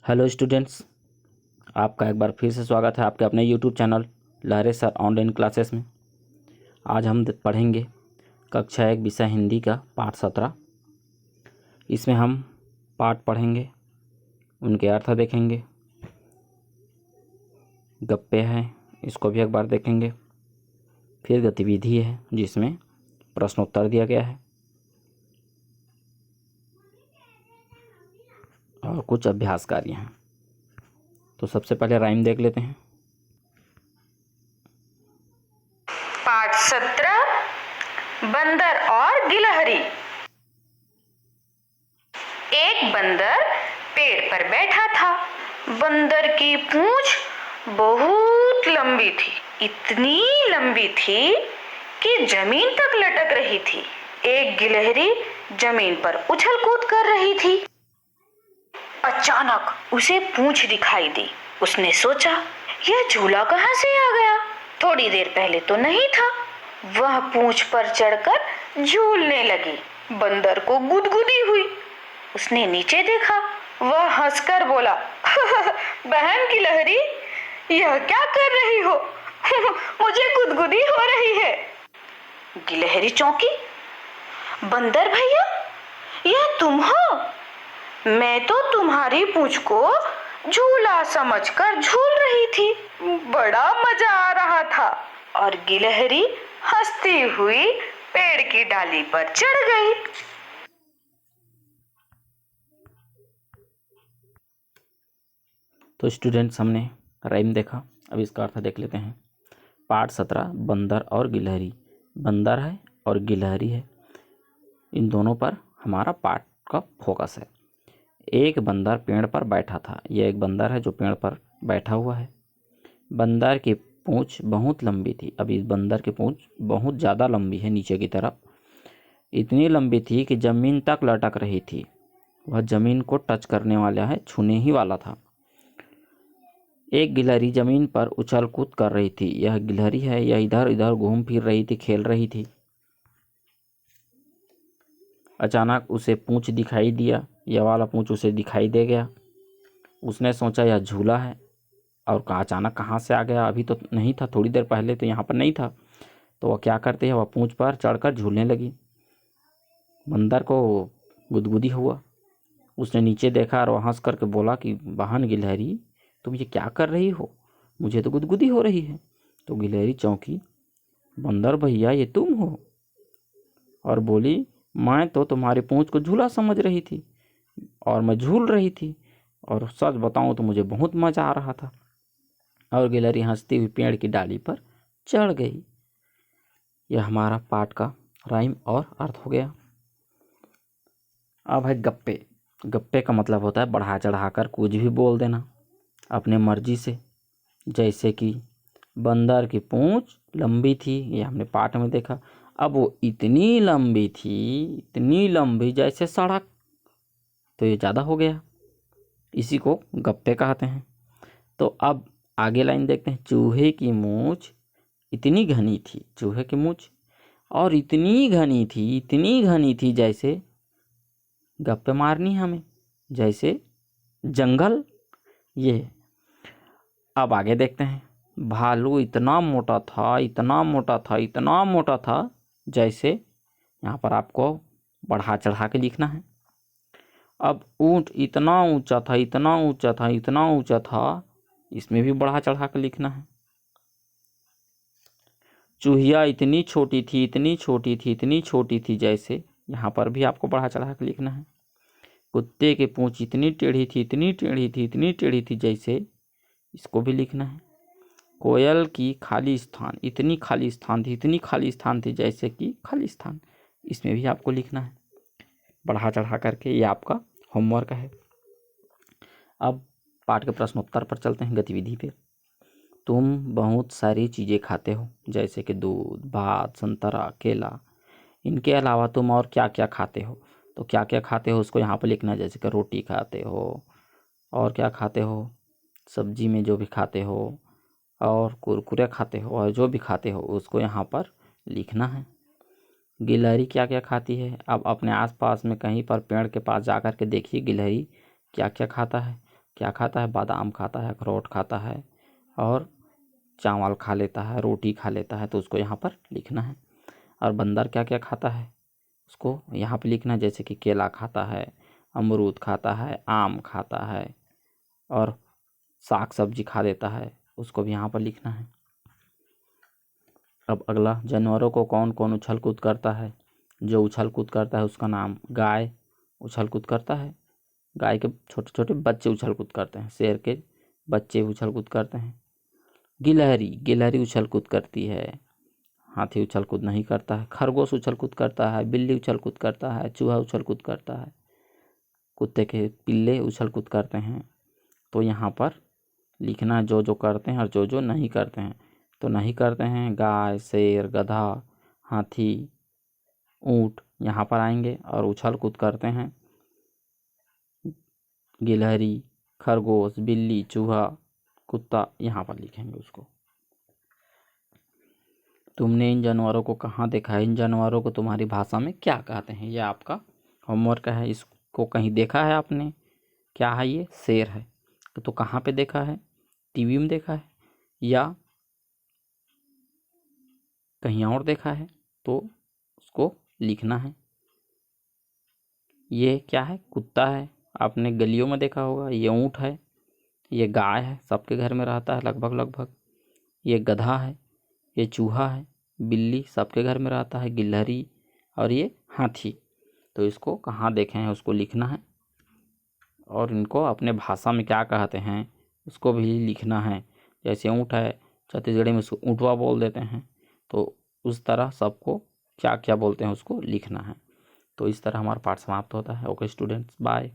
Hello students, आपका एक बार फिर से स्वागत है आपके अपने यूट्यूब चैनल लहरे सर ऑनलाइन क्लासेस में। आज हम पढ़ेंगे कक्षा 1 विषय हिंदी का पाठ 17। इसमें हम पाठ पढ़ेंगे, उनके अर्थ देखेंगे, गप्पे हैं इसको भी एक बार देखेंगे, फिर गतिविधि है जिसमें प्रश्नोत्तर दिया गया है और कुछ अभ्यास कार्य हैं। तो सबसे पहले राइम देख लेते हैं। पाठ 17 बंदर और गिलहरी। एक बंदर पेड़ पर बैठा था। बंदर की पूंछ बहुत लंबी थी, इतनी लंबी थी कि जमीन तक लटक रही थी। एक गिलहरी जमीन पर उछल कूद कर रही थी। अचानक उसे पूंछ दिखाई दी। उसने सोचा, यह झूला कहां से आ गया? थोड़ी देर पहले तो नहीं था। वह पूंछ पर चढ़कर झूलने लगी। बंदर को गुदगुदी हुई। उसने नीचे देखा। वह हंसकर बोला, बहन गिलहरी, यह क्या कर रही हो? मुझे गुदगुदी हो रही है। गिलहरी चौंकी। बंदर भैया, यह तुम हो? मैं तो तुम्हारी पूंछ को झूला समझकर झूल रही थी। बड़ा मजा आ रहा था। और गिलहरी हंसती हुई पेड़ की डाली पर चढ़ गई। तो स्टूडेंट्स, हमने राइम देखा, अब इसका अर्थ देख लेते हैं। पाठ 17 बंदर और गिलहरी। बंदर है और गिलहरी है, इन दोनों पर हमारा पाठ का फोकस है। एक बंदर पेड़ पर बैठा था। यह एक बंदर है जो पेड़ पर बैठा हुआ है। बंदर की पूंछ बहुत लंबी थी। अब इस बंदर की पूंछ बहुत ज़्यादा लंबी है, नीचे की तरफ इतनी लंबी थी कि ज़मीन तक लटक रही थी। वह ज़मीन को टच करने वाला है, छूने ही वाला था। एक गिलहरी ज़मीन पर उछल कूद कर रही थी। यह गिलहरी है, यह इधर इधर घूम फिर रही थी, खेल रही थी। अचानक उसे पूंछ दिखाई दिया। यह वाला पूंछ उसे दिखाई दे गया। उसने सोचा यह झूला है, और अचानक कहाँ से आ गया? अभी तो नहीं था, थोड़ी देर पहले तो यहाँ पर नहीं था। तो वह क्या करती है, वह पूंछ पर चढ़कर झूलने लगी। बंदर को गुदगुदी हुआ। उसने नीचे देखा और वह हंस करके बोला कि बहन गिलहरी, तुम ये क्या कर रही हो? मुझे तो गुदगुदी हो रही है। तो गिलहरी चौंकी। बंदर भैया, ये तुम हो? और बोली, मैं तो तुम्हारी पूंछ को झूला समझ रही थी और मैं झूल रही थी, और सच बताऊं तो मुझे बहुत मज़ा आ रहा था। और गिलहरी हंसती हुई पेड़ की डाली पर चढ़ गई। यह हमारा पाठ का राइम और अर्थ हो गया। अब है गप्पे। गप्पे का मतलब होता है बढ़ा चढ़ा कर कुछ भी बोल देना अपने मर्जी से। जैसे कि बंदर की पूंछ लंबी थी, ये हमने पाठ में देखा। अब वो इतनी लंबी थी, इतनी लंबी जैसे सड़क, तो ये ज़्यादा हो गया। इसी को गप्पे कहते हैं। तो अब आगे लाइन देखते हैं। चूहे की मूंछ इतनी घनी थी। चूहे की मूंछ और इतनी घनी थी, इतनी घनी थी, जैसे गप्पे मारनी हमें, जैसे जंगल। ये अब आगे देखते हैं। भालू इतना मोटा था, इतना मोटा था, इतना मोटा था, जैसे यहाँ पर आपको बढ़ा चढ़ा के लिखना है। अब ऊंट इतना ऊंचा था, इतना ऊंचा था, इतना ऊंचा था, इसमें भी बढ़ा चढ़ा के लिखना है। चूहिया इतनी छोटी थी, इतनी छोटी थी, इतनी छोटी थी, जैसे यहाँ पर भी आपको बढ़ा चढ़ा के लिखना है। कुत्ते की पूंछ इतनी टेढ़ी थी, इतनी टेढ़ी थी, इतनी टेढ़ी थी, जैसे, इसको भी लिखना है। कोयल की खाली स्थान इतनी खाली स्थान थी, इतनी खाली स्थान थी, जैसे कि खाली स्थान, इसमें भी आपको लिखना है बढ़ा चढ़ा करके। ये आपका होमवर्क है। अब पाठ के प्रश्नोत्तर पर चलते हैं, गतिविधि पे। तुम बहुत सारी चीज़ें खाते हो, जैसे कि दूध, भात, संतरा, केला। इनके अलावा तुम और क्या क्या खाते हो? तो क्या क्या खाते हो उसको यहाँ पर लिखना है। जैसे कि रोटी खाते हो, और क्या खाते हो, सब्जी में जो भी खाते हो, और कुरकुरे खाते हो, और जो भी खाते हो उसको यहाँ पर लिखना है। गिलहरी क्या क्या खाती है? अब अपने आसपास में कहीं पर पेड़ के पास जा कर के देखिए गिलहरी क्या क्या खाता है। क्या खाता है, बादाम खाता है, अखरोट खाता है और चावल खा लेता है, रोटी खा लेता है, तो उसको यहाँ पर लिखना है। और बंदर क्या क्या खाता है उसको यहाँ पे लिखना है, जैसे कि केला खाता है, अमरूद खाता है, आम खाता है और साग सब्जी खा लेता है, उसको भी यहाँ पर लिखना है। अब अगला, जानवरों को कौन कौन उछल कूद करता है। जो उछल कूद करता है उसका नाम, गाय उछल कूद करता है, गाय के छोटे छोटे बच्चे उछल कूद करते हैं, शेर के बच्चे उछल कूद करते हैं। गिलहरी, गिलहरी उछल कूद करती है, हाथी उछल कूद नहीं करता है। खरगोश उछल कूद करता है, बिल्ली उछल कूद करता है, चूहा उछल कूद करता है, कुत्ते के पिल्ले उछल कूद करते हैं। तो यहाँ पर लिखना जो जो करते हैं और जो जो नहीं करते हैं। तो नहीं करते हैं गाय, शेर, गधा, हाथी, ऊँट यहाँ पर आएंगे, और उछल कूद करते हैं गिलहरी, खरगोश, बिल्ली, चूहा, कुत्ता, यहाँ पर लिखेंगे उसको। तुमने इन जानवरों को कहाँ देखा है, इन जानवरों को तुम्हारी भाषा में क्या कहते हैं, ये आपका होमवर्क है। इसको कहीं देखा है आपने, क्या है ये, शेर है। तो कहाँ पे देखा है, टीवी में देखा है या कहीं और देखा है, तो उसको लिखना है। ये क्या है, कुत्ता है, आपने गलियों में देखा होगा। ये ऊँट है, ये गाय है, सबके घर में रहता है लगभग लगभग। ये गधा है, ये चूहा है, बिल्ली सबके घर में रहता है, गिलहरी और ये हाथी। तो इसको कहाँ देखे हैं उसको लिखना है, और इनको अपने भाषा में क्या कहते हैं उसको भी लिखना है। जैसे ऊँट है, छत्तीसगढ़ी में उसको ऊँटवा बोल देते हैं, तो उस तरह सबको क्या क्या बोलते हैं उसको लिखना है। तो इस तरह हमारा पाठ समाप्त होता है। Okay students, bye.